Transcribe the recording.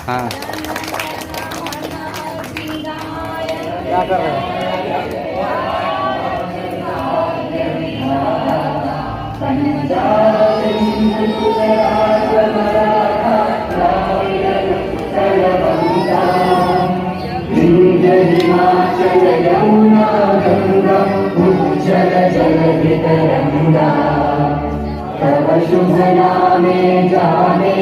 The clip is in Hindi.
हाँ क्या कर रहे हो? हिमाचल यमुना गंगा उज्जल जलधितरंगा तव शुभ नामे जाने